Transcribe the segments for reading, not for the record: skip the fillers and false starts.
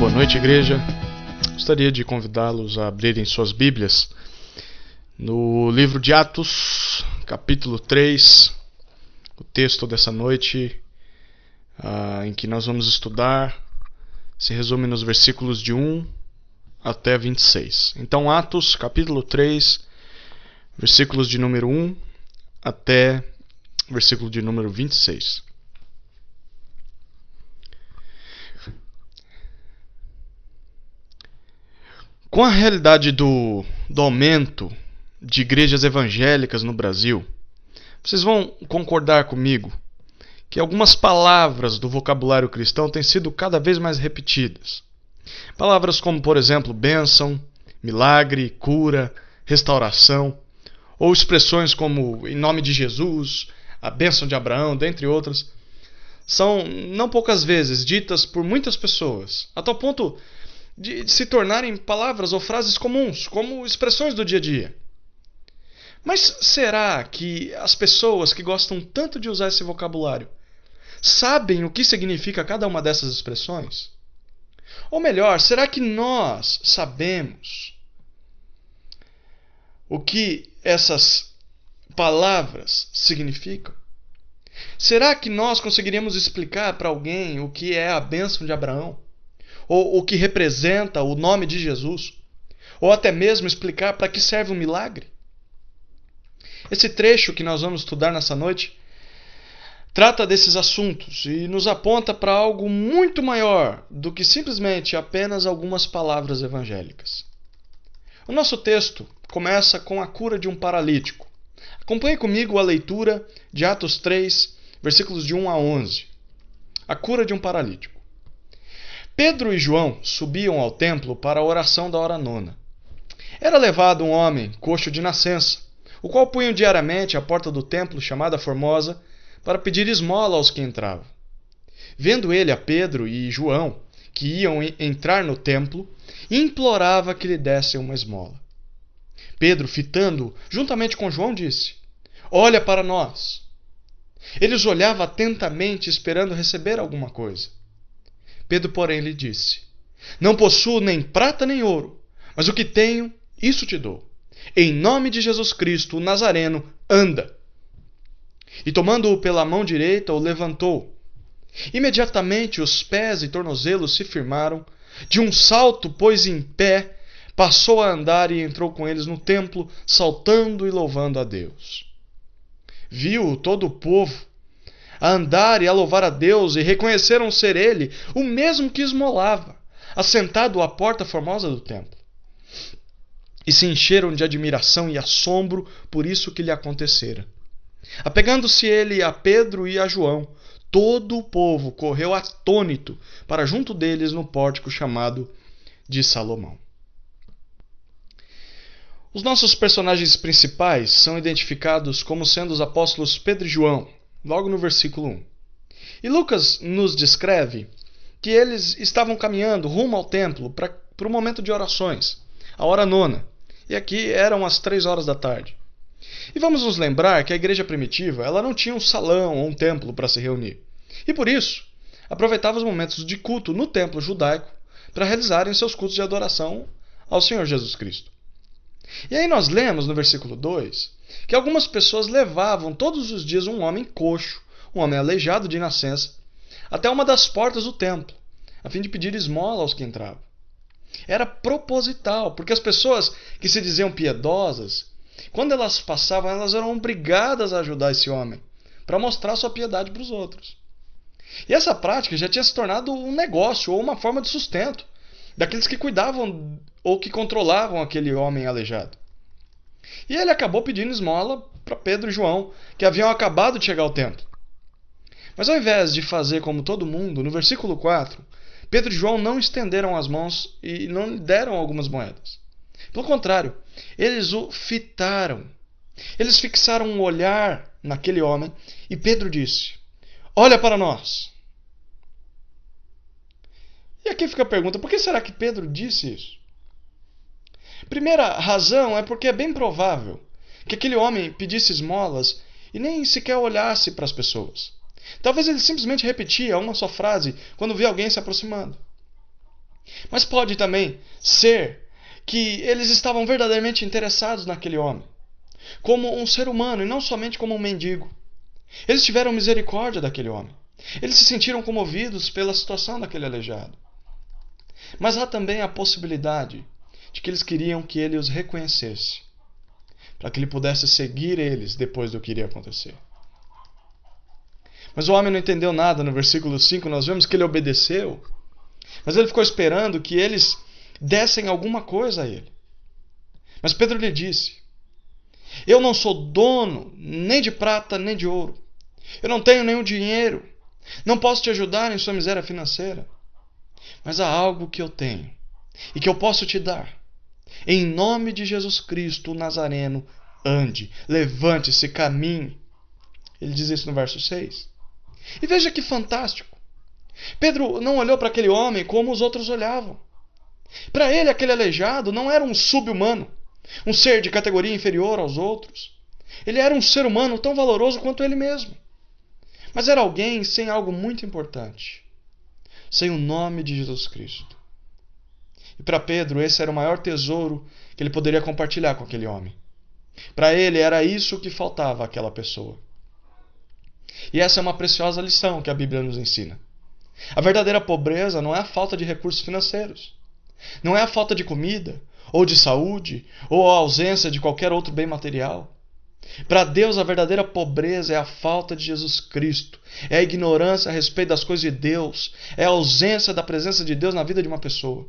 Boa noite, igreja. Gostaria de convidá-los a abrirem suas Bíblias no livro de Atos, capítulo 3, o texto dessa noite em que nós vamos estudar se resume nos versículos de 1 até 26. Então, Atos, capítulo 3, versículos de número 1 até versículo de número 26. Com a realidade do aumento de igrejas evangélicas no Brasil, vocês vão concordar comigo que algumas palavras do vocabulário cristão têm sido cada vez mais repetidas. Palavras como, por exemplo, bênção, milagre, cura, restauração, ou expressões como em nome de Jesus, a bênção de Abraão, dentre outras, são não poucas vezes ditas por muitas pessoas, a tal ponto de se tornarem palavras ou frases comuns, como expressões do dia a dia. Mas será que as pessoas que gostam tanto de usar esse vocabulário sabem o que significa cada uma dessas expressões? Ou melhor, será que nós sabemos o que essas palavras significam? Será que nós conseguiríamos explicar para alguém o que é a bênção de Abraão? Ou o que representa o nome de Jesus? Ou até mesmo explicar para que serve um milagre? Esse trecho que nós vamos estudar nessa noite trata desses assuntos e nos aponta para algo muito maior do que simplesmente apenas algumas palavras evangélicas. O nosso texto começa com a cura de um paralítico. Acompanhe comigo a leitura de Atos 3, versículos de 1 a 11. A cura de um paralítico. Pedro e João subiam ao templo para a oração da hora nona. Era levado um homem coxo de nascença, o qual punham diariamente à porta do templo chamada Formosa para pedir esmola aos que entravam. Vendo ele a Pedro e João, que iam entrar no templo, implorava que lhe dessem uma esmola. Pedro, fitando-o juntamente com João, disse: "Olha para nós." Ele os olhava atentamente, esperando receber alguma coisa. Pedro, porém, lhe disse: "Não possuo nem prata nem ouro, mas o que tenho, isso te dou. Em nome de Jesus Cristo, o Nazareno, anda." E tomando-o pela mão direita, o levantou. Imediatamente os pés e tornozelos se firmaram. De um salto, pôs em pé, passou a andar e entrou com eles no templo, saltando e louvando a Deus. Viu todo o povo a andar e a louvar a Deus, e reconheceram ser ele o mesmo que esmolava, assentado à porta formosa do templo. E se encheram de admiração e assombro por isso que lhe acontecera. Apegando-se ele a Pedro e a João, todo o povo correu atônito para junto deles no pórtico chamado de Salomão. Os nossos personagens principais são identificados como sendo os apóstolos Pedro e João, logo no versículo 1. E Lucas nos descreve que eles estavam caminhando rumo ao templo para o momento de orações, a hora nona, e aqui eram as 3 horas da tarde. E vamos nos lembrar que a igreja primitiva ela não tinha um salão ou um templo para se reunir, e por isso aproveitava os momentos de culto no templo judaico para realizarem seus cultos de adoração ao Senhor Jesus Cristo. E aí nós lemos no versículo 2 que algumas pessoas levavam todos os dias um homem coxo, um homem aleijado de nascença, até uma das portas do templo, a fim de pedir esmola aos que entravam. Era proposital, porque as pessoas que se diziam piedosas, quando elas passavam, elas eram obrigadas a ajudar esse homem, para mostrar sua piedade para os outros. E essa prática já tinha se tornado um negócio ou uma forma de sustento daqueles que cuidavam ou que controlavam aquele homem aleijado. E ele acabou pedindo esmola para Pedro e João, que haviam acabado de chegar ao templo. Mas ao invés de fazer como todo mundo, no versículo 4, Pedro e João não estenderam as mãos e não lhe deram algumas moedas. Pelo contrário, eles o fitaram. Eles fixaram um olhar naquele homem e Pedro disse: "Olha para nós." E aqui fica a pergunta: por que será que Pedro disse isso? Primeira razão é porque é bem provável que aquele homem pedisse esmolas e nem sequer olhasse para as pessoas. Talvez ele simplesmente repetia uma só frase quando via alguém se aproximando. Mas pode também ser que eles estavam verdadeiramente interessados naquele homem, como um ser humano e não somente como um mendigo. Eles tiveram misericórdia daquele homem. Eles se sentiram comovidos pela situação daquele aleijado. Mas há também a possibilidade de que eles queriam que ele os reconhecesse, para que ele pudesse seguir eles depois do que iria acontecer. Mas o homem não entendeu nada. No versículo 5 nós vemos que ele obedeceu, mas ele ficou esperando que eles dessem alguma coisa a ele. Mas Pedro lhe disse: eu não sou dono nem de prata nem de ouro. Eu não tenho nenhum dinheiro. Não posso te ajudar em sua miséria financeira. Mas há algo que eu tenho e que eu posso te dar. Em nome de Jesus Cristo, o Nazareno, ande, levante-se, caminhe. Ele diz isso no verso 6. E veja que fantástico. Pedro não olhou para aquele homem como os outros olhavam. Para ele, aquele aleijado não era um sub-humano, um ser de categoria inferior aos outros. Ele era um ser humano tão valoroso quanto ele mesmo. Mas era alguém sem algo muito importante: sem o nome de Jesus Cristo. E para Pedro, esse era o maior tesouro que ele poderia compartilhar com aquele homem. Para ele, era isso que faltava àquela pessoa. E essa é uma preciosa lição que a Bíblia nos ensina. A verdadeira pobreza não é a falta de recursos financeiros. Não é a falta de comida, ou de saúde, ou a ausência de qualquer outro bem material. Para Deus, a verdadeira pobreza é a falta de Jesus Cristo. É a ignorância a respeito das coisas de Deus. É a ausência da presença de Deus na vida de uma pessoa.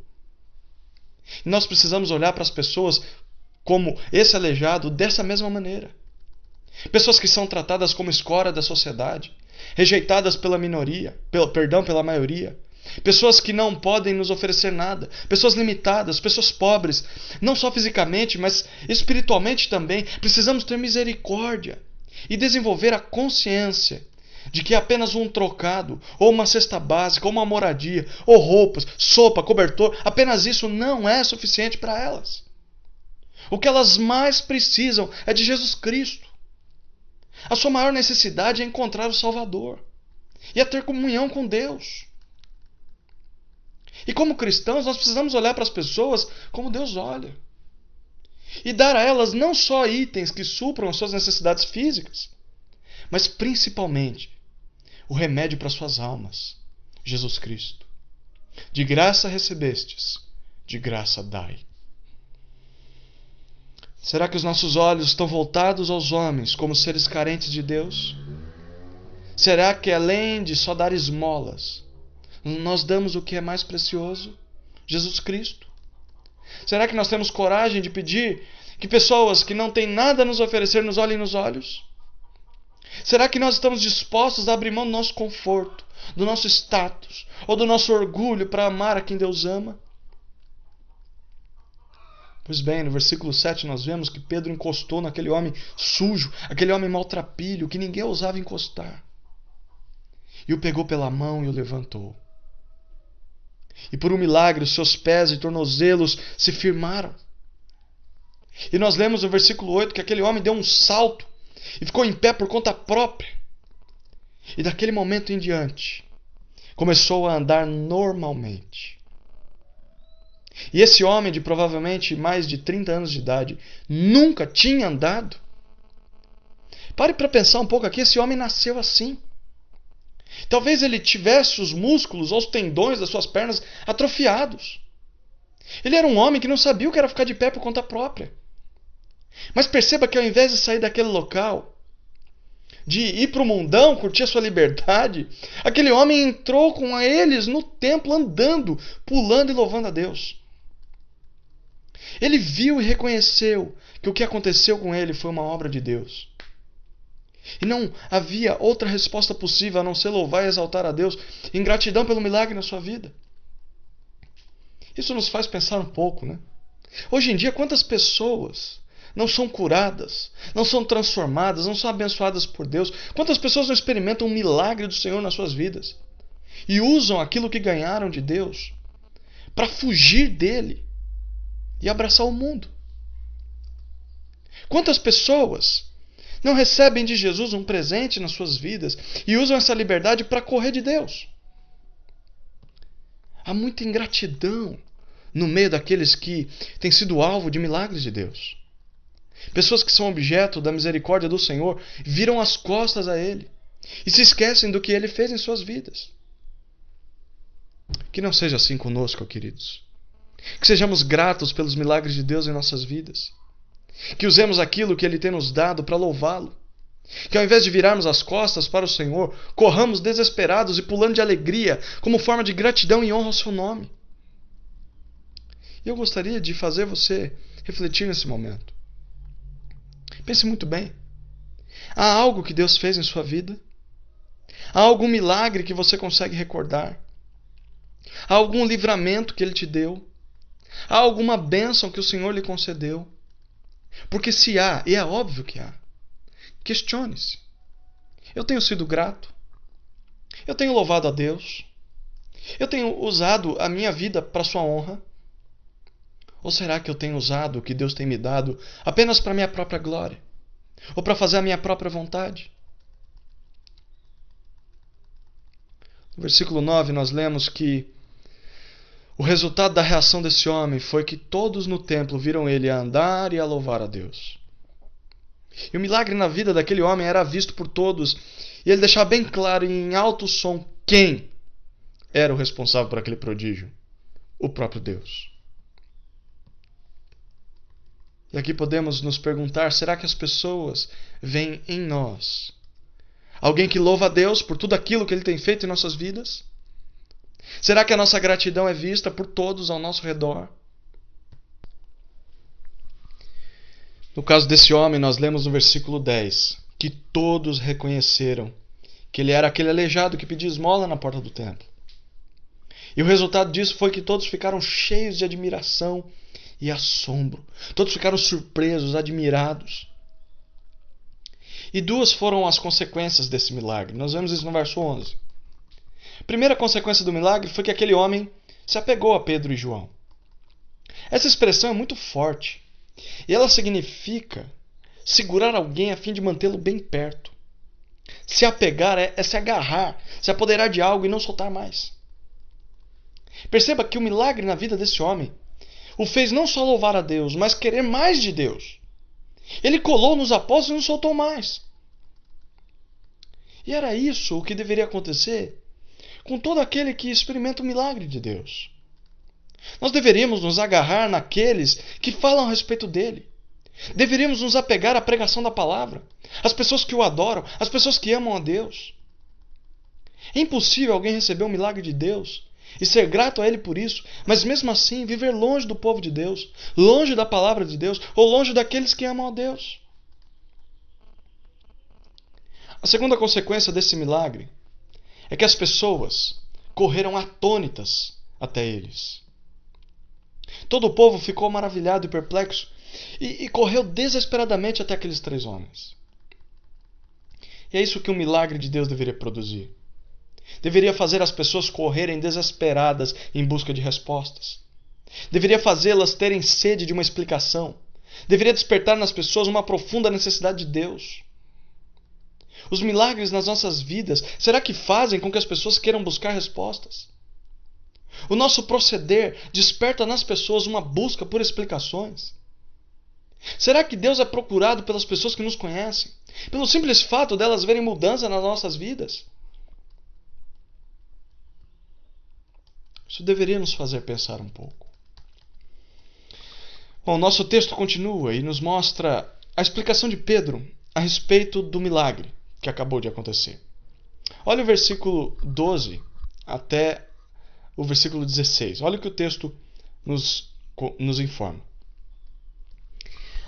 E nós precisamos olhar para as pessoas como esse aleijado dessa mesma maneira. Pessoas que são tratadas como escória da sociedade, rejeitadas pela minoria, pela maioria. Pessoas que não podem nos oferecer nada, pessoas limitadas, pessoas pobres, não só fisicamente, mas espiritualmente também. Precisamos ter misericórdia e desenvolver a consciência de que apenas um trocado, ou uma cesta básica, ou uma moradia, ou roupas, sopa, cobertor, apenas isso não é suficiente para elas. O que elas mais precisam é de Jesus Cristo. A sua maior necessidade é encontrar o Salvador e é ter comunhão com Deus. E como cristãos, nós precisamos olhar para as pessoas como Deus olha. E dar a elas não só itens que supram as suas necessidades físicas, mas principalmente o remédio para as suas almas, Jesus Cristo. De graça recebestes, de graça dai. Será que os nossos olhos estão voltados aos homens como seres carentes de Deus? Será que além de só dar esmolas, nós damos o que é mais precioso? Jesus Cristo. Será que nós temos coragem de pedir que pessoas que não têm nada a nos oferecer nos olhem nos olhos? Será que nós estamos dispostos a abrir mão do nosso conforto, do nosso status ou do nosso orgulho para amar a quem Deus ama? Pois bem, no versículo 7 nós vemos que Pedro encostou naquele homem sujo, aquele homem maltrapilho que ninguém ousava encostar. E o pegou pela mão e o levantou. E por um milagre os seus pés e tornozelos se firmaram. E nós lemos no versículo 8 que aquele homem deu um salto e ficou em pé por conta própria. E daquele momento em diante, começou a andar normalmente. E esse homem de provavelmente mais de 30 anos de idade nunca tinha andado. Pare para pensar um pouco aqui, esse homem nasceu assim. Talvez ele tivesse os músculos ou os tendões das suas pernas atrofiados. Ele era um homem que não sabia o que era ficar de pé por conta própria. Mas perceba que ao invés de sair daquele local, de ir para o mundão, curtir a sua liberdade, aquele homem entrou com eles no templo andando, pulando e louvando a Deus. Ele viu e reconheceu que o que aconteceu com ele foi uma obra de Deus. E não havia outra resposta possível a não ser louvar e exaltar a Deus em gratidão pelo milagre na sua vida. Isso nos faz pensar um pouco, né? Hoje em dia, quantas pessoas não são curadas, não são transformadas, não são abençoadas por Deus? Quantas pessoas não experimentam um milagre do Senhor nas suas vidas e usam aquilo que ganharam de Deus para fugir dele e abraçar o mundo? Quantas pessoas não recebem de Jesus um presente nas suas vidas e usam essa liberdade para correr de Deus? Há muita ingratidão no meio daqueles que têm sido alvo de milagres de Deus. Pessoas que são objeto da misericórdia do Senhor viram as costas a Ele e se esquecem do que Ele fez em suas vidas. Que não seja assim conosco, queridos. Que sejamos gratos pelos milagres de Deus em nossas vidas. Que usemos aquilo que Ele tem nos dado para louvá-lo. Que ao invés de virarmos as costas para o Senhor, corramos desesperados e pulando de alegria, como forma de gratidão e honra ao seu nome. E eu gostaria de fazer você refletir nesse momento. Pense muito bem. Há algo que Deus fez em sua vida? Há algum milagre que você consegue recordar? Há algum livramento que Ele te deu? Há alguma bênção que o Senhor lhe concedeu? Porque se há, e é óbvio que há, questione-se. Eu tenho sido grato? Eu tenho louvado a Deus? Eu tenho usado a minha vida para sua honra? Ou será que eu tenho usado o que Deus tem me dado apenas para a minha própria glória? Ou para fazer a minha própria vontade? No versículo 9 nós lemos que o resultado da reação desse homem foi que todos no templo viram ele a andar e a louvar a Deus. E o milagre na vida daquele homem era visto por todos, e ele deixava bem claro em alto som quem era o responsável por aquele prodígio: o próprio Deus. E aqui podemos nos perguntar, será que as pessoas veem em nós alguém que louva a Deus por tudo aquilo que Ele tem feito em nossas vidas? Será que a nossa gratidão é vista por todos ao nosso redor? No caso desse homem, nós lemos no versículo 10 que todos reconheceram que ele era aquele aleijado que pedia esmola na porta do templo. E o resultado disso foi que todos ficaram cheios de admiração e assombro. Todos ficaram surpresos, admirados. E duas foram as consequências desse milagre. Nós vemos isso no verso 11. A primeira consequência do milagre foi que aquele homem se apegou a Pedro e João. Essa expressão é muito forte. E ela significa segurar alguém a fim de mantê-lo bem perto. Se apegar é se agarrar, se apoderar de algo e não soltar mais. Perceba que o milagre na vida desse homem o fez não só louvar a Deus, mas querer mais de Deus. Ele colou nos apóstolos e não soltou mais. E era isso o que deveria acontecer com todo aquele que experimenta o milagre de Deus. Nós deveríamos nos agarrar naqueles que falam a respeito dele. Deveríamos nos apegar à pregação da palavra, às pessoas que o adoram, às pessoas que amam a Deus. É impossível alguém receber um milagre de Deus e ser grato a Ele por isso, mas mesmo assim viver longe do povo de Deus, longe da palavra de Deus ou longe daqueles que amam a Deus. A segunda consequência desse milagre é que as pessoas correram atônitas até eles. Todo o povo ficou maravilhado e perplexo e correu desesperadamente até aqueles três homens. E é isso que um milagre de Deus deveria produzir. Deveria fazer as pessoas correrem desesperadas em busca de respostas. Deveria fazê-las terem sede de uma explicação. Deveria despertar nas pessoas uma profunda necessidade de Deus. Os milagres nas nossas vidas, será que fazem com que as pessoas queiram buscar respostas? O nosso proceder desperta nas pessoas uma busca por explicações? Será que Deus é procurado pelas pessoas que nos conhecem, pelo simples fato delas verem mudança nas nossas vidas? Isso deveria nos fazer pensar um pouco. Bom, nosso texto continua e nos mostra a explicação de Pedro a respeito do milagre que acabou de acontecer. Olha o versículo 12 até o versículo 16. Olha o que o texto nos informa.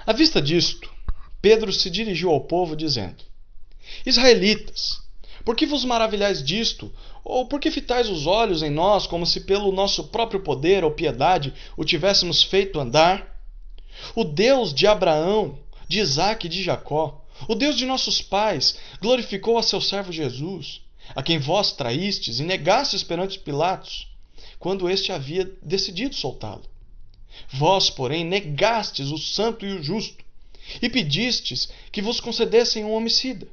À vista disto, Pedro se dirigiu ao povo dizendo: Israelitas, por que vos maravilhais disto? Ou por que fitais os olhos em nós, como se pelo nosso próprio poder ou piedade o tivéssemos feito andar? O Deus de Abraão, de Isaque e de Jacó, o Deus de nossos pais, glorificou a seu servo Jesus, a quem vós traístes e negastes perante Pilatos, quando este havia decidido soltá-lo. Vós, porém, negastes o santo e o justo, e pedistes que vos concedessem um homicida.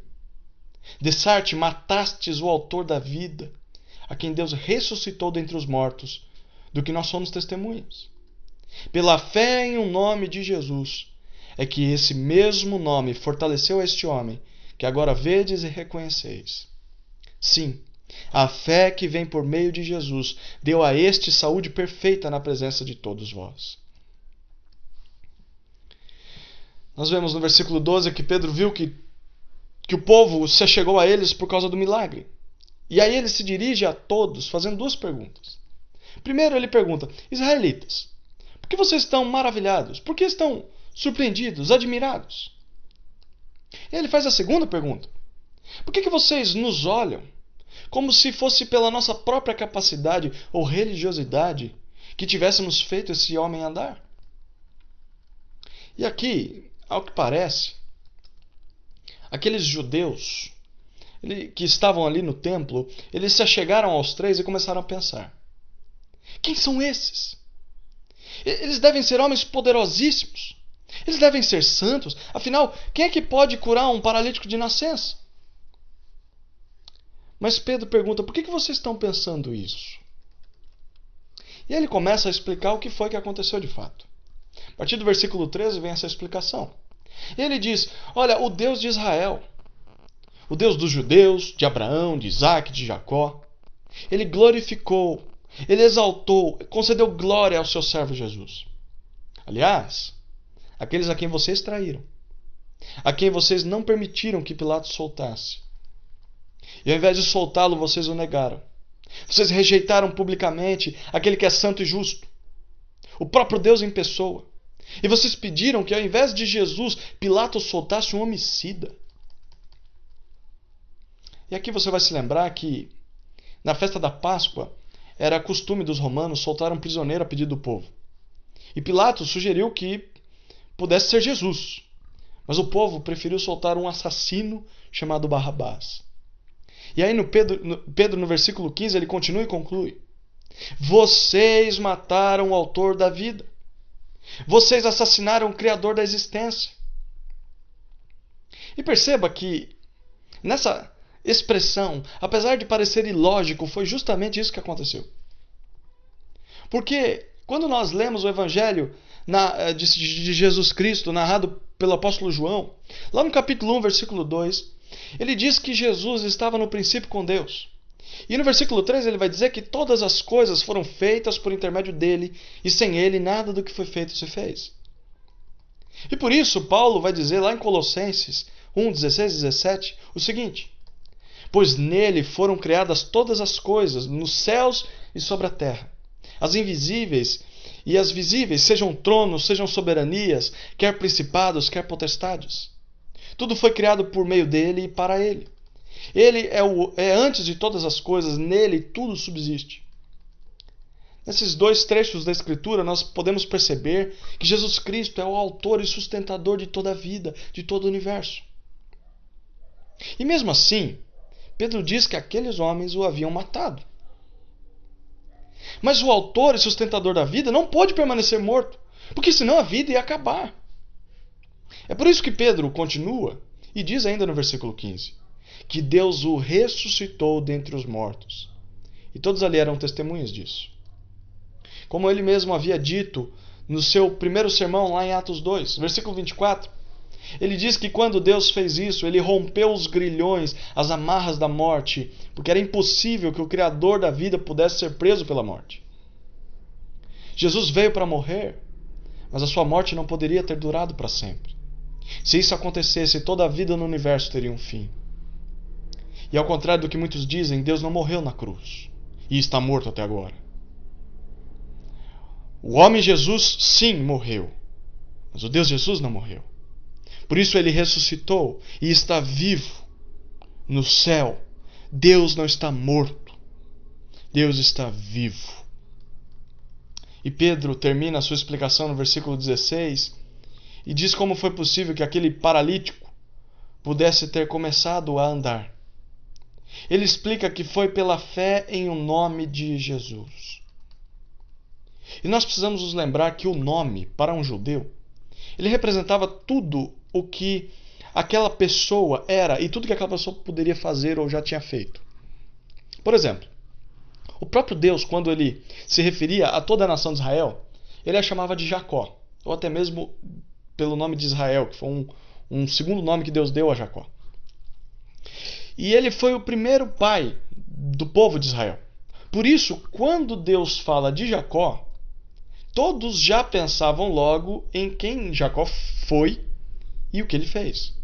Dessarte matastes o autor da vida, a quem Deus ressuscitou dentre os mortos, do que nós somos testemunhas. Pela fé em um nome de Jesus, é que esse mesmo nome fortaleceu este homem, que agora vedes e reconheceis. Sim, a fé que vem por meio de Jesus deu a este saúde perfeita na presença de todos vós. Nós vemos no versículo 12 que Pedro viu que o povo se achegou a eles por causa do milagre. E aí ele se dirige a todos fazendo duas perguntas. Primeiro ele pergunta: israelitas, por que vocês estão maravilhados? Por que estão surpreendidos, admirados? E ele faz a segunda pergunta: por que vocês nos olham como se fosse pela nossa própria capacidade ou religiosidade que tivéssemos feito esse homem andar? E aqui, ao que parece, aqueles judeus que estavam ali no templo, eles se achegaram aos três e começaram a pensar: quem são esses? Eles devem ser homens poderosíssimos. Eles devem ser santos. Afinal, quem é que pode curar um paralítico de nascença? Mas Pedro pergunta: por que vocês estão pensando isso? E ele começa a explicar o que foi que aconteceu de fato. A partir do versículo 13 vem essa explicação. Ele diz: olha, o Deus de Israel, o Deus dos judeus, de Abraão, de Isaac, de Jacó, ele glorificou, ele exaltou, concedeu glória ao seu servo Jesus. Aliás, aqueles a quem vocês traíram, a quem vocês não permitiram que Pilatos soltasse. E ao invés de soltá-lo, vocês o negaram. Vocês rejeitaram publicamente aquele que é santo e justo, o próprio Deus em pessoa. E vocês pediram que ao invés de Jesus, Pilatos soltasse um homicida. E aqui você vai se lembrar que na festa da Páscoa era costume dos romanos soltar um prisioneiro a pedido do povo. E Pilatos sugeriu que pudesse ser Jesus. Mas o povo preferiu soltar um assassino chamado Barrabás. E aí Pedro, no versículo 15, ele continua e conclui: vocês mataram o autor da vida. Vocês assassinaram o Criador da existência. E perceba que nessa expressão, apesar de parecer ilógico, foi justamente isso que aconteceu. Porque quando nós lemos o Evangelho de Jesus Cristo, narrado pelo apóstolo João, lá no capítulo 1, versículo 2, ele diz que Jesus estava no princípio com Deus. E no versículo 3 ele vai dizer que todas as coisas foram feitas por intermédio dele, e sem ele nada do que foi feito se fez. E por isso Paulo vai dizer lá em Colossenses 1, 16 e 17 o seguinte: pois nele foram criadas todas as coisas, nos céus e sobre a terra, as invisíveis e as visíveis, sejam tronos, sejam soberanias, quer principados, quer potestades. Tudo foi criado por meio dele e para ele. Ele é antes de todas as coisas, nele tudo subsiste. Nesses dois trechos da Escritura, nós podemos perceber que Jesus Cristo é o autor e sustentador de toda a vida, de todo o universo. E mesmo assim, Pedro diz que aqueles homens o haviam matado. Mas o autor e sustentador da vida não pode permanecer morto, porque senão a vida ia acabar. É por isso que Pedro continua e diz ainda no versículo 15 que Deus o ressuscitou dentre os mortos. E todos ali eram testemunhas disso. Como ele mesmo havia dito no seu primeiro sermão lá em Atos 2, versículo 24, ele diz que quando Deus fez isso, ele rompeu os grilhões, as amarras da morte, porque era impossível que o Criador da vida pudesse ser preso pela morte. Jesus veio para morrer, mas a sua morte não poderia ter durado para sempre. Se isso acontecesse, toda a vida no universo teria um fim. E ao contrário do que muitos dizem, Deus não morreu na cruz e está morto até agora. O homem Jesus, sim, morreu, mas o Deus Jesus não morreu. Por isso ele ressuscitou e está vivo no céu. Deus não está morto. Deus está vivo. E Pedro termina a sua explicação no versículo 16 e diz como foi possível que aquele paralítico pudesse ter começado a andar. Ele explica que foi pela fé em o nome de Jesus. E nós precisamos nos lembrar que o nome, para um judeu, ele representava tudo o que aquela pessoa era e tudo que aquela pessoa poderia fazer ou já tinha feito. Por exemplo, O próprio Deus, quando ele se referia a toda a nação de Israel, ele a chamava de Jacó, ou até mesmo pelo nome de Israel, que foi um segundo nome que Deus deu a Jacó. E ele foi o primeiro pai do povo de Israel. Por isso, quando Deus fala de Jacó, todos já pensavam logo em quem Jacó foi e o que ele fez.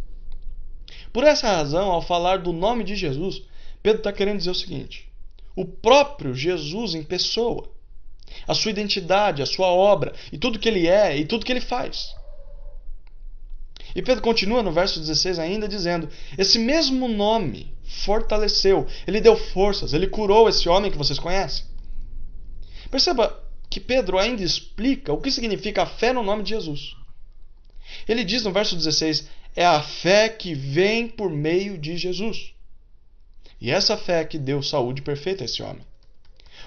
Por essa razão, ao falar do nome de Jesus, Pedro está querendo dizer o seguinte: o próprio Jesus em pessoa, a sua identidade, a sua obra, e tudo que ele é e tudo que ele faz. E Pedro continua no verso 16 ainda dizendo: esse mesmo nome fortaleceu, ele deu forças, ele curou esse homem que vocês conhecem. Perceba que Pedro ainda explica o que significa a fé no nome de Jesus. Ele diz no verso 16: é a fé que vem por meio de Jesus. E essa fé que deu saúde perfeita a esse homem.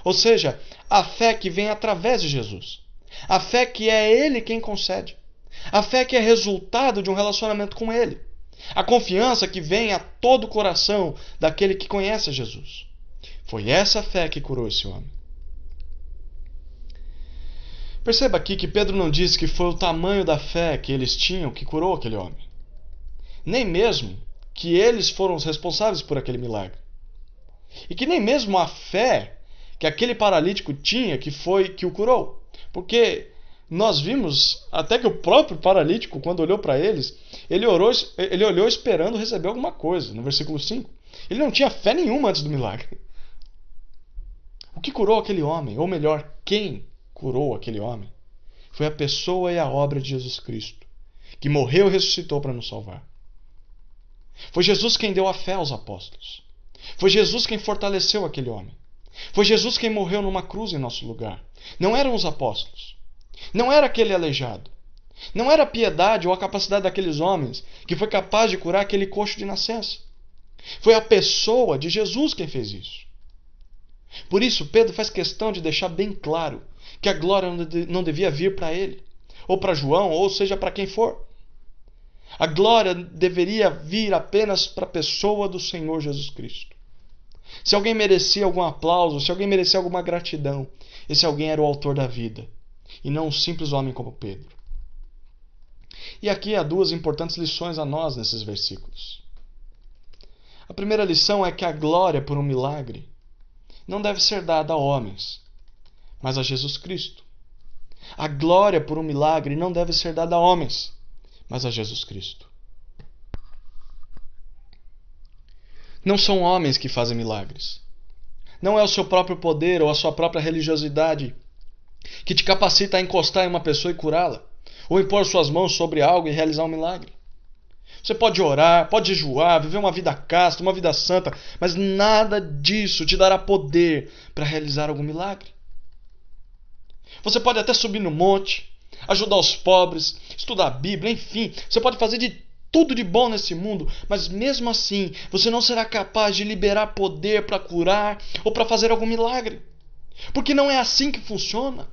Ou seja, a fé que vem através de Jesus. A fé que é Ele quem concede. A fé que é resultado de um relacionamento com Ele. A confiança que vem a todo o coração daquele que conhece a Jesus. Foi essa fé que curou esse homem. Perceba aqui que Pedro não diz que foi o tamanho da fé que eles tinham que curou aquele homem. Nem mesmo que eles foram os responsáveis por aquele milagre. E que nem mesmo a fé que aquele paralítico tinha que foi que o curou. Porque nós vimos até que o próprio paralítico, quando olhou para eles, ele olhou esperando receber alguma coisa, no versículo 5. Ele não tinha fé nenhuma antes do milagre. O que curou aquele homem, ou melhor, quem curou aquele homem, foi a pessoa e a obra de Jesus Cristo, que morreu e ressuscitou para nos salvar. Foi Jesus quem deu a fé aos apóstolos. Foi Jesus quem fortaleceu aquele homem. Foi Jesus quem morreu numa cruz em nosso lugar. Não eram os apóstolos. Não era aquele aleijado. Não era a piedade ou a capacidade daqueles homens que foi capaz de curar aquele coxo de nascença. Foi a pessoa de Jesus quem fez isso. Por isso, Pedro faz questão de deixar bem claro que a glória não devia vir para ele, ou para João, ou seja, para quem for. A glória deveria vir apenas para a pessoa do Senhor Jesus Cristo. Se alguém merecia algum aplauso, se alguém merecia alguma gratidão, esse alguém era o autor da vida, e não um simples homem como Pedro. E aqui há duas importantes lições a nós nesses versículos. A primeira lição é que a glória por um milagre não deve ser dada a homens, mas a Jesus Cristo. A glória por um milagre não deve ser dada a homens, mas a Jesus Cristo. Não são homens que fazem milagres. Não é o seu próprio poder ou a sua própria religiosidade que te capacita a encostar em uma pessoa e curá-la, ou impor suas mãos sobre algo e realizar um milagre. Você pode orar, pode jejuar, viver uma vida casta, uma vida santa, mas nada disso te dará poder para realizar algum milagre. Você pode até subir no monte, ajudar os pobres, estudar a Bíblia, enfim, você pode fazer de tudo de bom nesse mundo, mas mesmo assim você não será capaz de liberar poder para curar ou para fazer algum milagre. Porque não é assim que funciona.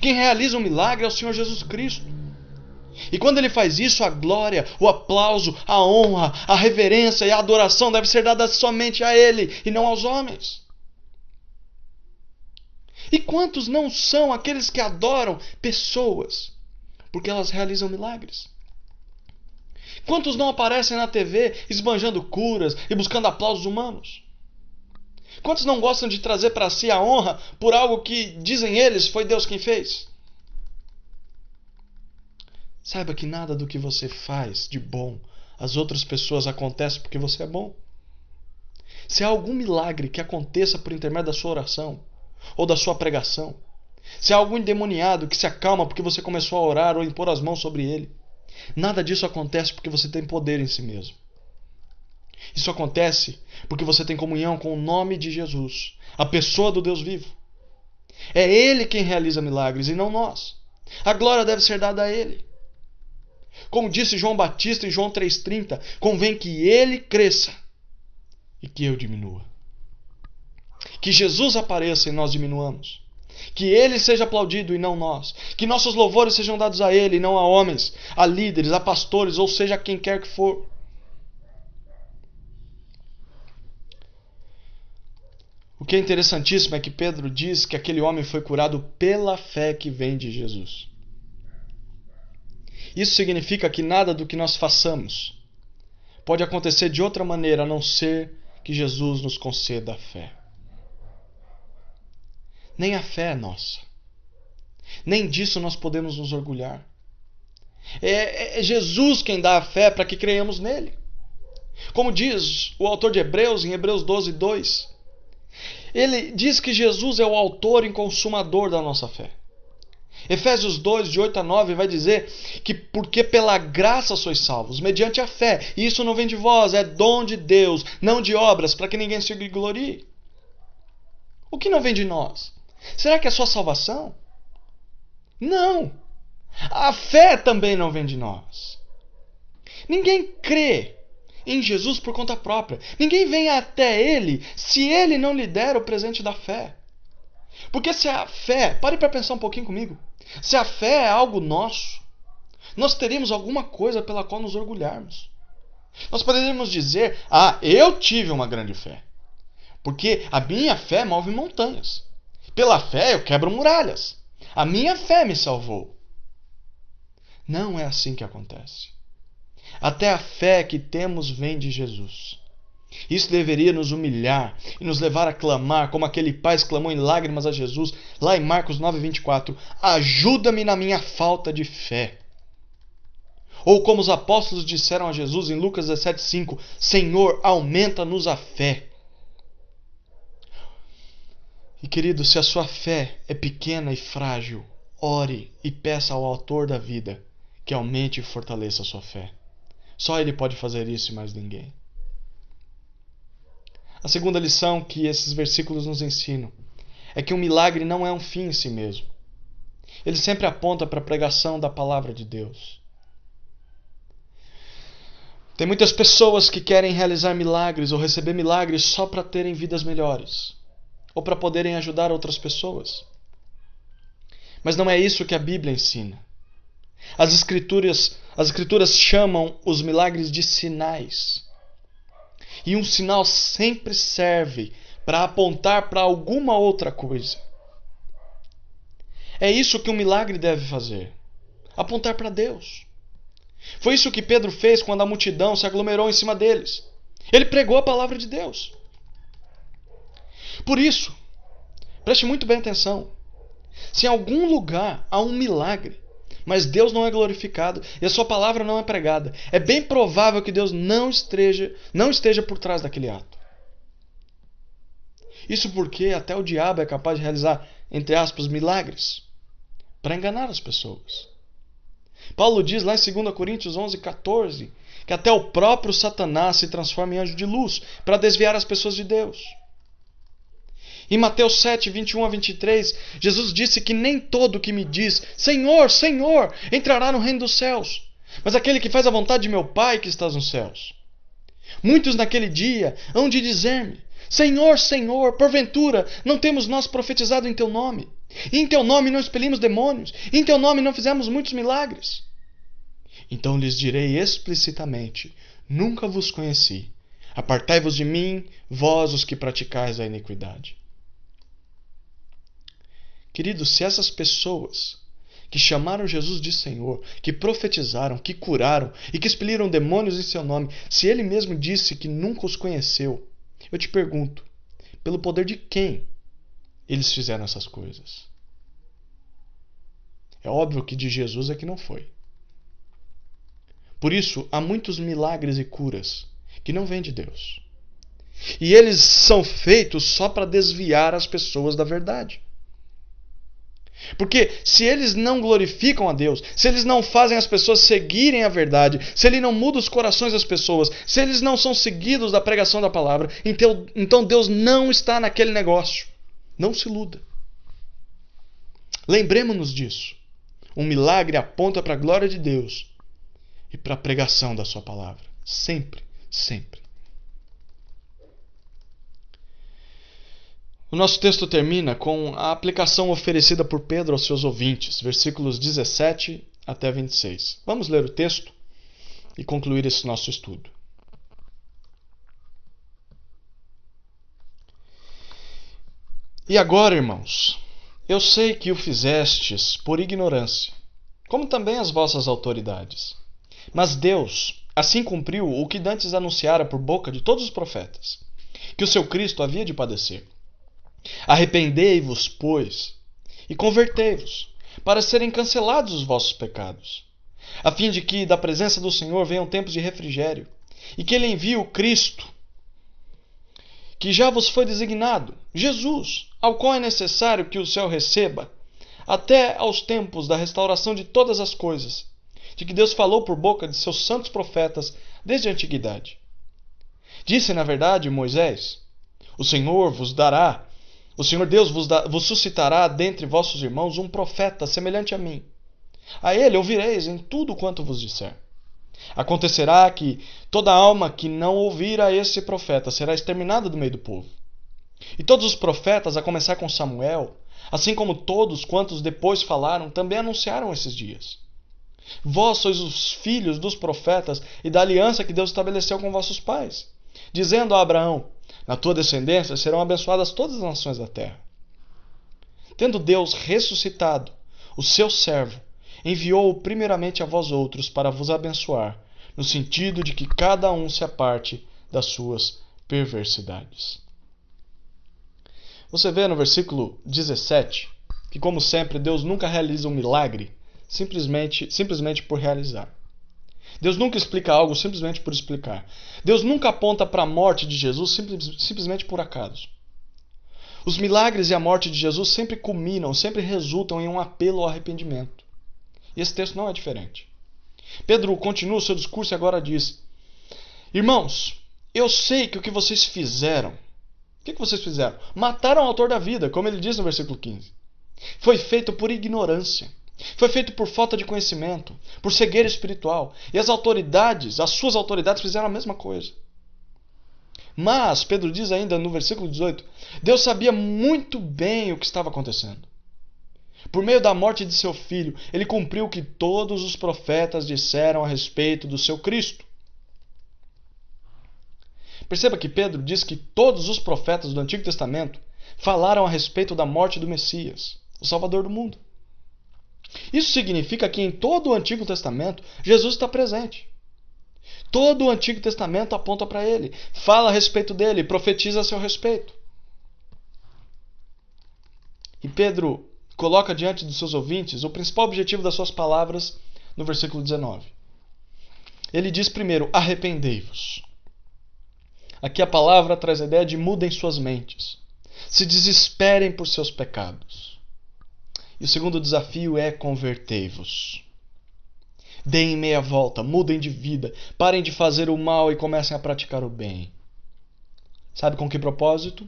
Quem realiza um milagre é o Senhor Jesus Cristo. E quando ele faz isso, a glória, o aplauso, a honra, a reverência e a adoração deve ser dada somente a Ele e não aos homens. E quantos não são aqueles que adoram pessoas porque elas realizam milagres? Quantos não aparecem na TV esbanjando curas e buscando aplausos humanos? Quantos não gostam de trazer para si a honra por algo que, dizem eles, foi Deus quem fez? Saiba que nada do que você faz de bom às outras pessoas acontece porque você é bom. Se há algum milagre que aconteça por intermédio da sua oração ou da sua pregação, se há algum endemoniado que se acalma porque você começou a orar ou impor as mãos sobre ele, nada disso acontece porque você tem poder em si mesmo. Isso acontece porque você tem comunhão com o nome de Jesus, a pessoa do Deus vivo. É Ele quem realiza milagres e não nós. A glória deve ser dada a Ele. Como disse João Batista em João 3,30, convém que Ele cresça e que eu diminua. Que Jesus apareça e nós diminuamos. Que Ele seja aplaudido e não nós. Que nossos louvores sejam dados a Ele e não a homens, a líderes, a pastores, ou seja, a quem quer que for. O que é interessantíssimo é que Pedro diz que aquele homem foi curado pela fé que vem de Jesus. Isso significa que nada do que nós façamos pode acontecer de outra maneira a não ser que Jesus nos conceda a fé. Nem a fé é nossa. Nem disso nós podemos nos orgulhar. É Jesus quem dá a fé para que creiamos nele. Como diz o autor de Hebreus, em Hebreus 12, 2, ele diz que Jesus é o autor e consumador da nossa fé. Efésios 2, de 8 a 9, vai dizer que porque pela graça sois salvos, mediante a fé, e isso não vem de vós, é dom de Deus, não de obras, para que ninguém se glorie. O que não vem de nós? Será que é só salvação? Não! A fé também não vem de nós. Ninguém crê em Jesus por conta própria. Ninguém vem até Ele se Ele não lhe der o presente da fé. Porque se a fé, pare para pensar um pouquinho comigo, se a fé é algo nosso, nós teríamos alguma coisa pela qual nos orgulharmos. Nós poderíamos dizer, eu tive uma grande fé, porque a minha fé move montanhas. Pela fé eu quebro muralhas. A minha fé me salvou. Não é assim que acontece. Até a fé que temos vem de Jesus. Isso deveria nos humilhar e nos levar a clamar, como aquele pai exclamou em lágrimas a Jesus, lá em Marcos 9:24, ajuda-me na minha falta de fé. Ou como os apóstolos disseram a Jesus em Lucas 17:5, Senhor, aumenta-nos a fé. E querido, se a sua fé é pequena e frágil, ore e peça ao autor da vida que aumente e fortaleça a sua fé. Só Ele pode fazer isso e mais ninguém. A segunda lição que esses versículos nos ensinam é que um milagre não é um fim em si mesmo. Ele sempre aponta para a pregação da palavra de Deus. Tem muitas pessoas que querem realizar milagres ou receber milagres só para terem vidas melhores, ou para poderem ajudar outras pessoas. Mas não é isso que a Bíblia ensina. As Escrituras chamam os milagres de sinais. E um sinal sempre serve para apontar para alguma outra coisa. É isso que um milagre deve fazer. Apontar para Deus. Foi isso que Pedro fez quando a multidão se aglomerou em cima deles. Ele pregou a palavra de Deus. Por isso, preste muito bem atenção. Se em algum lugar há um milagre, mas Deus não é glorificado e a sua palavra não é pregada, é bem provável que Deus não esteja por trás daquele ato. Isso porque até o diabo é capaz de realizar, entre aspas, milagres para enganar as pessoas. Paulo diz lá em 2 Coríntios 11:14 que até o próprio Satanás se transforma em anjo de luz para desviar as pessoas de Deus. Em Mateus 7:21-23, Jesus disse que nem todo que me diz Senhor, Senhor, entrará no reino dos céus, mas aquele que faz a vontade de meu Pai que está nos céus. Muitos naquele dia hão de dizer-me Senhor, Senhor, porventura não temos nós profetizado em Teu nome? E em Teu nome não expelimos demônios? E em Teu nome não fizemos muitos milagres? Então lhes direi explicitamente, nunca vos conheci. Apartai-vos de mim, vós os que praticais a iniquidade. Queridos, se essas pessoas que chamaram Jesus de Senhor, que profetizaram, que curaram e que expeliram demônios em seu nome, se Ele mesmo disse que nunca os conheceu, eu te pergunto, pelo poder de quem eles fizeram essas coisas? É óbvio que de Jesus é que não foi. Por isso, há muitos milagres e curas que não vêm de Deus. E eles são feitos só para desviar as pessoas da verdade. Porque se eles não glorificam a Deus, se eles não fazem as pessoas seguirem a verdade, se ele não muda os corações das pessoas, se eles não são seguidos da pregação da palavra, então Deus não está naquele negócio. Não se iluda. Lembremos-nos disso. Um milagre aponta para a glória de Deus e para a pregação da sua palavra. Sempre, sempre. O nosso texto termina com a aplicação oferecida por Pedro aos seus ouvintes, versículos 17 até 26. Vamos ler o texto e concluir esse nosso estudo. E agora, irmãos, eu sei que o fizestes por ignorância, como também as vossas autoridades. Mas Deus assim cumpriu o que dantes anunciara por boca de todos os profetas, que o seu Cristo havia de padecer. Arrependei-vos, pois, e convertei-vos, para serem cancelados os vossos pecados, a fim de que da presença do Senhor venham tempos de refrigério, e que Ele envie o Cristo, que já vos foi designado, Jesus, ao qual é necessário que o céu receba, até aos tempos da restauração de todas as coisas, de que Deus falou por boca de seus santos profetas desde a antiguidade. Disse, na verdade, Moisés: O Senhor Deus vos suscitará dentre vossos irmãos um profeta semelhante a mim. A ele ouvireis em tudo quanto vos disser. Acontecerá que toda alma que não ouvir a esse profeta será exterminada do meio do povo. E todos os profetas, a começar com Samuel, assim como todos quantos depois falaram, também anunciaram esses dias. Vós sois os filhos dos profetas e da aliança que Deus estabeleceu com vossos pais, dizendo a Abraão: Na tua descendência serão abençoadas todas as nações da terra. Tendo Deus ressuscitado o seu servo, enviou-o primeiramente a vós outros para vos abençoar, no sentido de que cada um se aparte das suas perversidades. Você vê no versículo 17 que, como sempre, Deus nunca realiza um milagre simplesmente por realizar. Deus nunca explica algo simplesmente por explicar. Deus nunca aponta para a morte de Jesus simplesmente por acaso. Os milagres e a morte de Jesus sempre culminam, sempre resultam em um apelo ao arrependimento. E esse texto não é diferente. Pedro continua o seu discurso e agora diz: Irmãos, eu sei que o que vocês fizeram... O que vocês fizeram? Mataram o autor da vida, como ele diz no versículo 15. Foi feito por ignorância. Foi feito por falta de conhecimento, por cegueira espiritual. E as suas autoridades fizeram a mesma coisa. Mas, Pedro diz ainda no versículo 18, Deus sabia muito bem o que estava acontecendo. Por meio da morte de seu filho, ele cumpriu o que todos os profetas disseram a respeito do seu Cristo. Perceba que Pedro diz que todos os profetas do Antigo Testamento falaram a respeito da morte do Messias, o Salvador do mundo. Isso significa que em todo o Antigo Testamento, Jesus está presente. Todo o Antigo Testamento aponta para ele, fala a respeito dele, profetiza a seu respeito. E Pedro coloca diante dos seus ouvintes o principal objetivo das suas palavras no versículo 19. Ele diz primeiro: arrependei-vos. Aqui a palavra traz a ideia de mudem suas mentes. Se desesperem por seus pecados. E o segundo desafio é convertei-vos. Deem meia volta, mudem de vida, parem de fazer o mal e comecem a praticar o bem. Sabe com que propósito?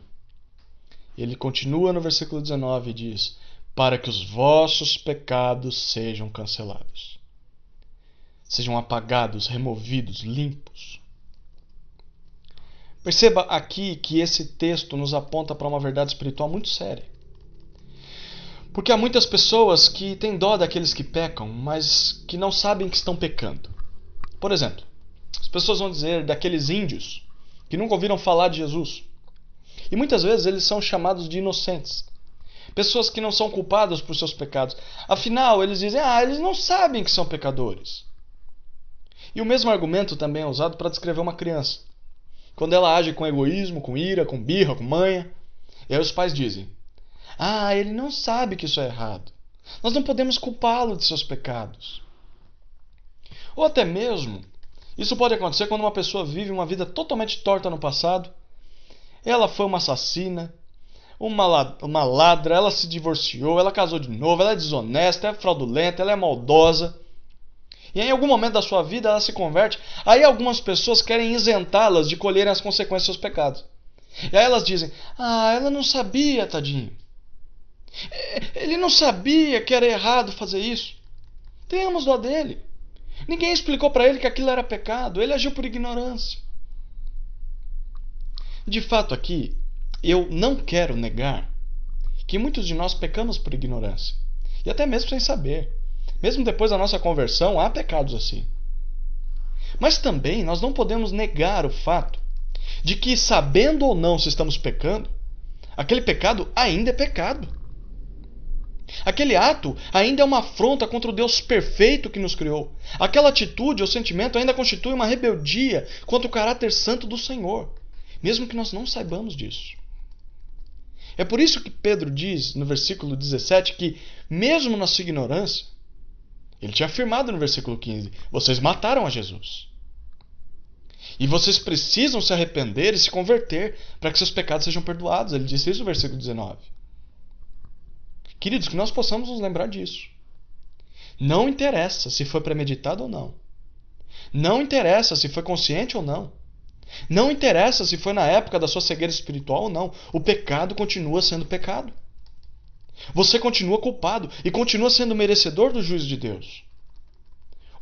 Ele continua no versículo 19 e diz: para que os vossos pecados sejam cancelados. Sejam apagados, removidos, limpos. Perceba aqui que esse texto nos aponta para uma verdade espiritual muito séria. Porque há muitas pessoas que têm dó daqueles que pecam, mas que não sabem que estão pecando. Por exemplo, as pessoas vão dizer daqueles índios que nunca ouviram falar de Jesus. E muitas vezes eles são chamados de inocentes. Pessoas que não são culpadas por seus pecados. Afinal, eles dizem, eles não sabem que são pecadores. E o mesmo argumento também é usado para descrever uma criança. Quando ela age com egoísmo, com ira, com birra, com manha. E aí os pais dizem, ele não sabe que isso é errado. Nós não podemos culpá-lo de seus pecados. Ou até mesmo, isso pode acontecer quando uma pessoa vive uma vida totalmente torta no passado. Ela foi uma assassina, uma ladra, ela se divorciou, ela casou de novo, ela é desonesta, é fraudulenta, ela é maldosa. E em algum momento da sua vida ela se converte. Aí algumas pessoas querem isentá-las de colherem as consequências dos seus pecados. E aí elas dizem, ela não sabia, tadinho. Ele não sabia que era errado fazer isso. Tenhamos dó dele. Ninguém explicou para ele que aquilo era pecado. Ele agiu por ignorância. De fato aqui, eu não quero negar que muitos de nós pecamos por ignorância. E até mesmo sem saber. Mesmo depois da nossa conversão, há pecados assim. Mas também nós não podemos negar o fato de que, sabendo ou não se estamos pecando, Aquele pecado ainda é pecado. Aquele ato ainda é uma afronta contra o Deus perfeito que nos criou. Aquela atitude ou sentimento ainda constitui uma rebeldia contra o caráter santo do Senhor, mesmo que nós não saibamos disso. É por isso que Pedro diz no versículo 17 que, mesmo na sua ignorância, ele tinha afirmado no versículo 15: vocês mataram a Jesus. E vocês precisam se arrepender e se converter para que seus pecados sejam perdoados. Ele disse isso no versículo 19. Queridos, que nós possamos nos lembrar disso. Não interessa se foi premeditado ou não. Não interessa se foi consciente ou não. Não interessa se foi na época da sua cegueira espiritual ou não. O pecado continua sendo pecado. Você continua culpado e continua sendo merecedor do juízo de Deus.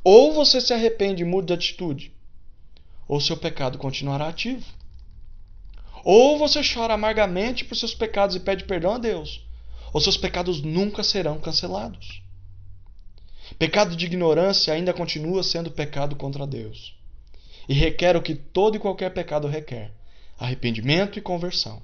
Ou você se arrepende e muda de atitude, ou seu pecado continuará ativo. Ou você chora amargamente por seus pecados e pede perdão a Deus, ou seus pecados nunca serão cancelados. Pecado de ignorância ainda continua sendo pecado contra Deus. E requer o que todo e qualquer pecado requer: arrependimento e conversão.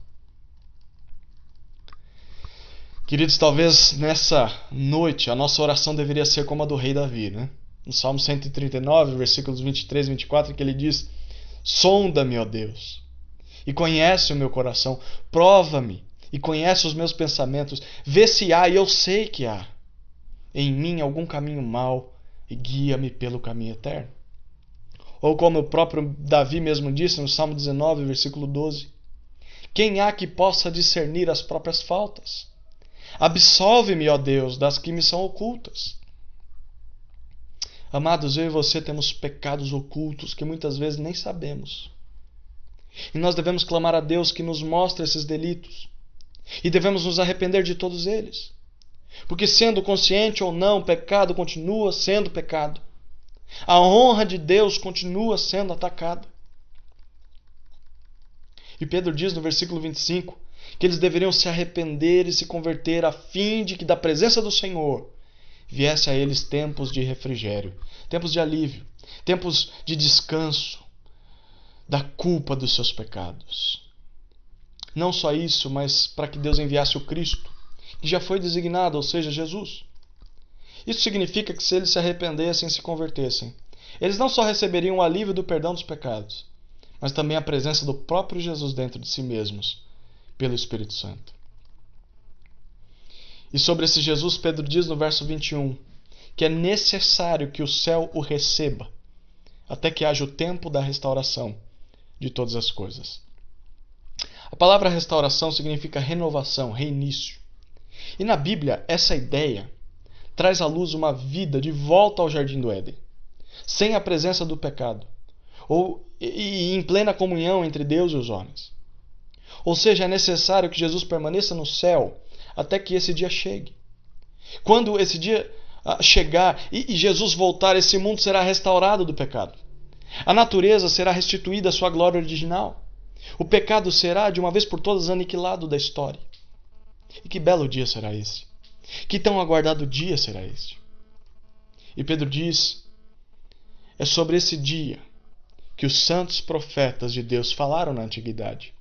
Queridos, talvez nessa noite a nossa oração deveria ser como a do rei Davi, né? No Salmo 139, versículos 23 e 24, que ele diz: sonda-me, ó Deus, e conhece o meu coração, prova-me e conhece os meus pensamentos, vê se há, e eu sei que há, em mim algum caminho mau, e guia-me pelo caminho eterno. Ou como o próprio Davi mesmo disse no Salmo 19, versículo 12: quem há que possa discernir as próprias faltas? Absolve-me, ó Deus, das que me são ocultas. Amados, eu e você temos pecados ocultos que muitas vezes nem sabemos. E nós devemos clamar a Deus que nos mostre esses delitos. E devemos nos arrepender de todos eles. Porque, sendo consciente ou não, pecado continua sendo pecado. A honra de Deus continua sendo atacada. E Pedro diz no versículo 25 que eles deveriam se arrepender e se converter a fim de que da presença do Senhor viesse a eles tempos de refrigério, tempos de alívio, tempos de descanso da culpa dos seus pecados. Não só isso, mas para que Deus enviasse o Cristo, que já foi designado, ou seja, Jesus. Isso significa que se eles se arrependessem e se convertessem, eles não só receberiam o alívio do perdão dos pecados, mas também a presença do próprio Jesus dentro de si mesmos, pelo Espírito Santo. E sobre esse Jesus, Pedro diz no verso 21 que é necessário que o céu o receba, até que haja o tempo da restauração de todas as coisas. A palavra restauração significa renovação, reinício. E na Bíblia, essa ideia traz à luz uma vida de volta ao Jardim do Éden, sem a presença do pecado, e em plena comunhão entre Deus e os homens. Ou seja, é necessário que Jesus permaneça no céu até que esse dia chegue. Quando esse dia chegar e Jesus voltar, esse mundo será restaurado do pecado. A natureza será restituída à sua glória original. O pecado será, de uma vez por todas, aniquilado da história. E que belo dia será esse! Que tão aguardado dia será este! E Pedro diz: é sobre esse dia que os santos profetas de Deus falaram na antiguidade.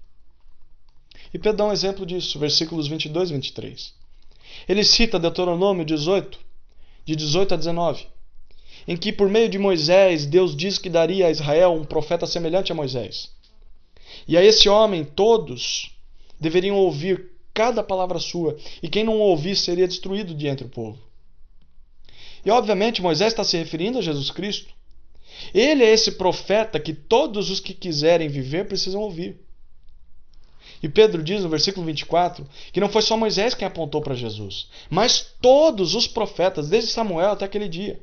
E Pedro dá um exemplo disso, versículos 22 e 23. Ele cita Deuteronômio 18, de 18 a 19, em que por meio de Moisés, Deus diz que daria a Israel um profeta semelhante a Moisés. E a esse homem todos deveriam ouvir cada palavra sua, e quem não ouvisse seria destruído de entre o povo. E obviamente Moisés está se referindo a Jesus Cristo. Ele é esse profeta que todos os que quiserem viver precisam ouvir. E Pedro diz no versículo 24 que não foi só Moisés quem apontou para Jesus, mas todos os profetas, desde Samuel até aquele dia.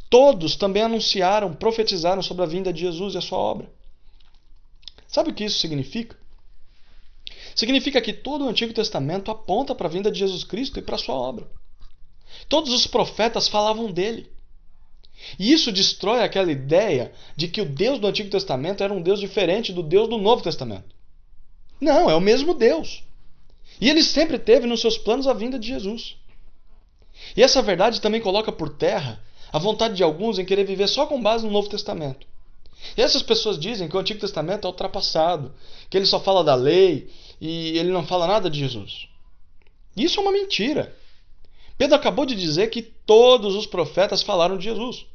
Todos também anunciaram, profetizaram sobre a vinda de Jesus e a sua obra. Sabe o que isso significa? Significa que todo o Antigo Testamento aponta para a vinda de Jesus Cristo e para a sua obra. Todos os profetas falavam dele. E isso destrói aquela ideia de que o Deus do Antigo Testamento era um Deus diferente do Deus do Novo Testamento. Não, é o mesmo Deus. E ele sempre teve nos seus planos a vinda de Jesus. E essa verdade também coloca por terra a vontade de alguns em querer viver só com base no Novo Testamento. E essas pessoas dizem que o Antigo Testamento é ultrapassado, que ele só fala da lei e ele não fala nada de Jesus. Isso é uma mentira. Pedro acabou de dizer que todos os profetas falaram de Jesus.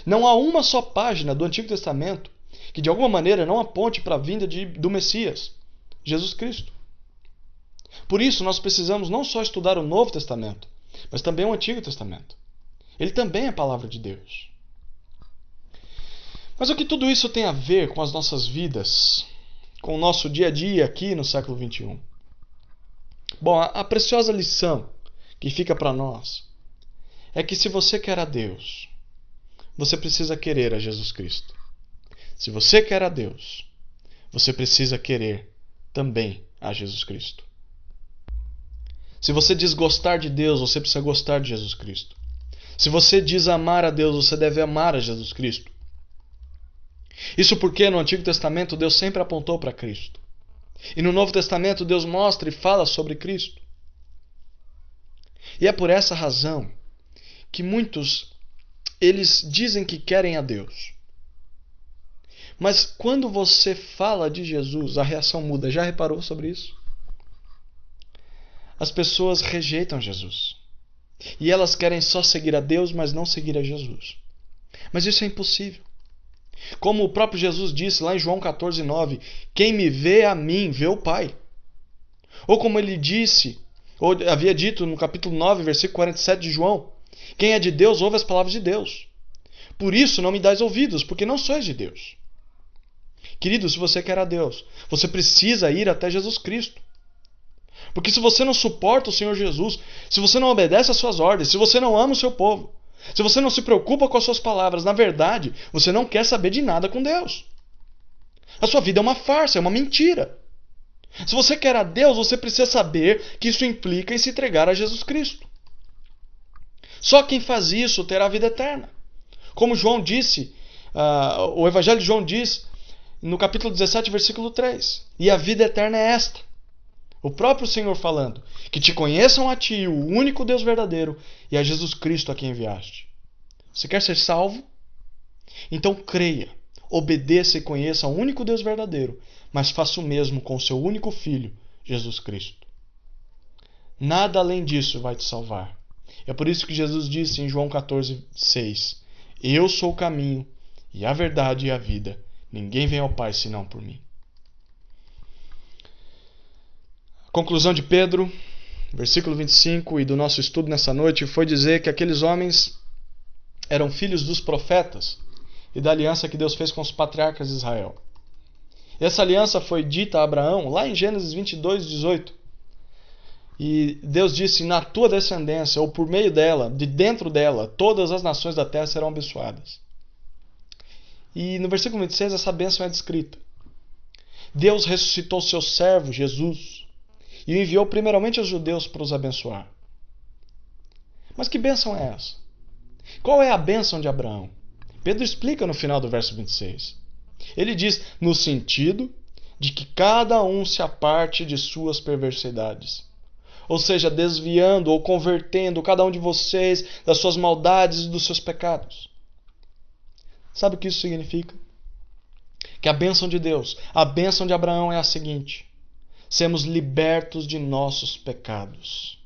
Não há uma só página do Antigo Testamento que de alguma maneira não aponte para a vinda do Messias, Jesus Cristo. Por isso, nós precisamos não só estudar o Novo Testamento, mas também o Antigo Testamento. Ele também é a palavra de Deus. Mas o que tudo isso tem a ver com as nossas vidas, com o nosso dia a dia aqui no século XXI? Bom, a preciosa lição que fica para nós é que se você quer a Deus, você precisa querer a Jesus Cristo. Se você quer a Deus, você precisa querer também a Jesus Cristo. Se você diz gostar de Deus, você precisa gostar de Jesus Cristo. Se você diz amar a Deus, você deve amar a Jesus Cristo. Isso porque no Antigo Testamento Deus sempre apontou para Cristo. E no Novo Testamento Deus mostra e fala sobre Cristo. E é por essa razão que muitos, eles dizem que querem a Deus. Mas quando você fala de Jesus, a reação muda. Já reparou sobre isso? As pessoas rejeitam Jesus. E elas querem só seguir a Deus, mas não seguir a Jesus. Mas isso é impossível. Como o próprio Jesus disse lá em João 14:9, quem me vê a mim, vê o Pai. Ou como ele disse, ou havia dito no capítulo 9, versículo 47 de João, quem é de Deus ouve as palavras de Deus. Por isso não me dais ouvidos, porque não sois de Deus. Querido, se você quer a Deus, você precisa ir até Jesus Cristo. Porque se você não suporta o Senhor Jesus, se você não obedece às suas ordens, se você não ama o seu povo, se você não se preocupa com as suas palavras, na verdade, você não quer saber de nada com Deus. A sua vida é uma farsa, é uma mentira. Se você quer a Deus, você precisa saber que isso implica em se entregar a Jesus Cristo. Só quem faz isso terá a vida eterna. Como João disse, o Evangelho de João diz, no capítulo 17, versículo 3, e a vida eterna é esta. O próprio Senhor falando, que te conheçam a ti, o único Deus verdadeiro, e a Jesus Cristo a quem enviaste. Você quer ser salvo? Então creia, obedeça e conheça o único Deus verdadeiro, mas faça o mesmo com o seu único Filho, Jesus Cristo. Nada além disso vai te salvar. É por isso que Jesus disse em João 14:6, eu sou o caminho, e a verdade e a vida. Ninguém vem ao Pai senão por mim. A conclusão de Pedro, versículo 25, e do nosso estudo nessa noite, foi dizer que aqueles homens eram filhos dos profetas e da aliança que Deus fez com os patriarcas de Israel. E essa aliança foi dita a Abraão lá em Gênesis 22:18. E Deus disse, na tua descendência, ou por meio dela, de dentro dela, todas as nações da terra serão abençoadas. E no versículo 26 essa bênção é descrita. Deus ressuscitou seu servo, Jesus, e o enviou primeiramente aos judeus para os abençoar. Mas que bênção é essa? Qual é a bênção de Abraão? Pedro explica no final do verso 26. Ele diz, no sentido de que cada um se aparte de suas perversidades. Ou seja, desviando ou convertendo cada um de vocês das suas maldades e dos seus pecados. Sabe o que isso significa? Que a bênção de Deus, a bênção de Abraão é a seguinte: sermos libertos de nossos pecados.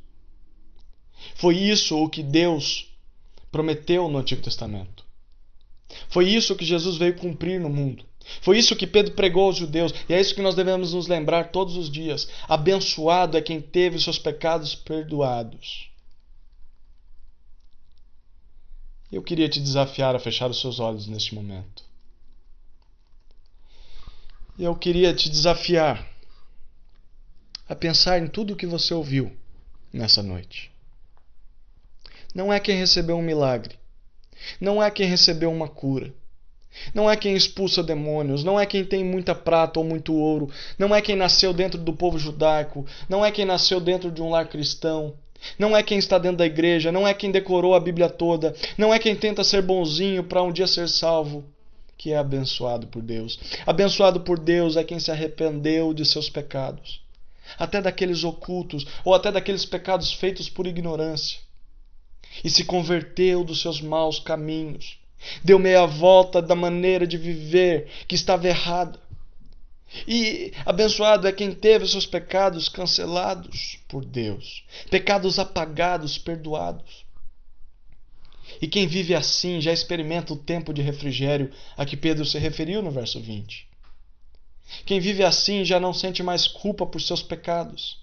Foi isso o que Deus prometeu no Antigo Testamento. Foi isso que Jesus veio cumprir no mundo. Foi isso que Pedro pregou aos judeus. E é isso que nós devemos nos lembrar todos os dias. Abençoado é quem teve os seus pecados perdoados. Eu queria te desafiar a fechar os seus olhos neste momento. Eu queria te desafiar a pensar em tudo o que você ouviu nessa noite. Não é quem recebeu um milagre. Não é quem recebeu uma cura. Não é quem expulsa demônios. Não é quem tem muita prata ou muito ouro. Não é quem nasceu dentro do povo judaico. Não é quem nasceu dentro de um lar cristão. Não é quem está dentro da igreja. Não é quem decorou a Bíblia toda. Não é quem tenta ser bonzinho para um dia ser salvo, que é abençoado por Deus. Abençoado por Deus é quem se arrependeu de seus pecados, até daqueles ocultos ou até daqueles pecados feitos por ignorância, e se converteu dos seus maus caminhos Deu meia volta da maneira de viver que estava errada. E abençoado é quem teve seus pecados cancelados por Deus, pecados apagados, perdoados. E quem vive assim já experimenta o tempo de refrigério a que Pedro se referiu no verso 20. Quem vive assim já não sente mais culpa por seus pecados.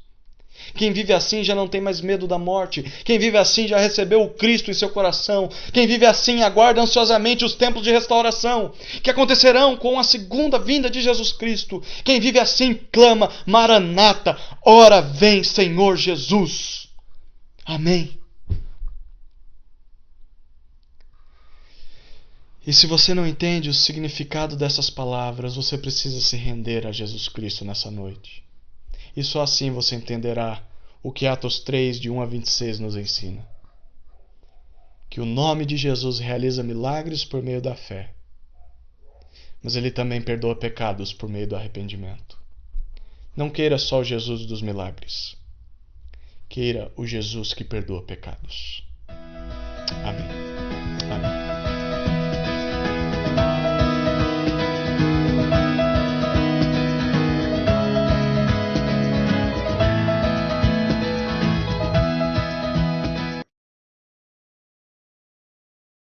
Quem vive assim já não tem mais medo da morte. Quem vive assim já recebeu o Cristo em seu coração. Quem vive assim aguarda ansiosamente os tempos de restauração que acontecerão com a segunda vinda de Jesus Cristo. Quem vive assim clama: Maranata, ora vem, Senhor Jesus. Amém. E se você não entende o significado dessas palavras, você precisa se render a Jesus Cristo nessa noite. E só assim você entenderá o que Atos 3, de 1 a 26 nos ensina. Que o nome de Jesus realiza milagres por meio da fé. Mas ele também perdoa pecados por meio do arrependimento. Não queira só o Jesus dos milagres. Queira o Jesus que perdoa pecados. Amém.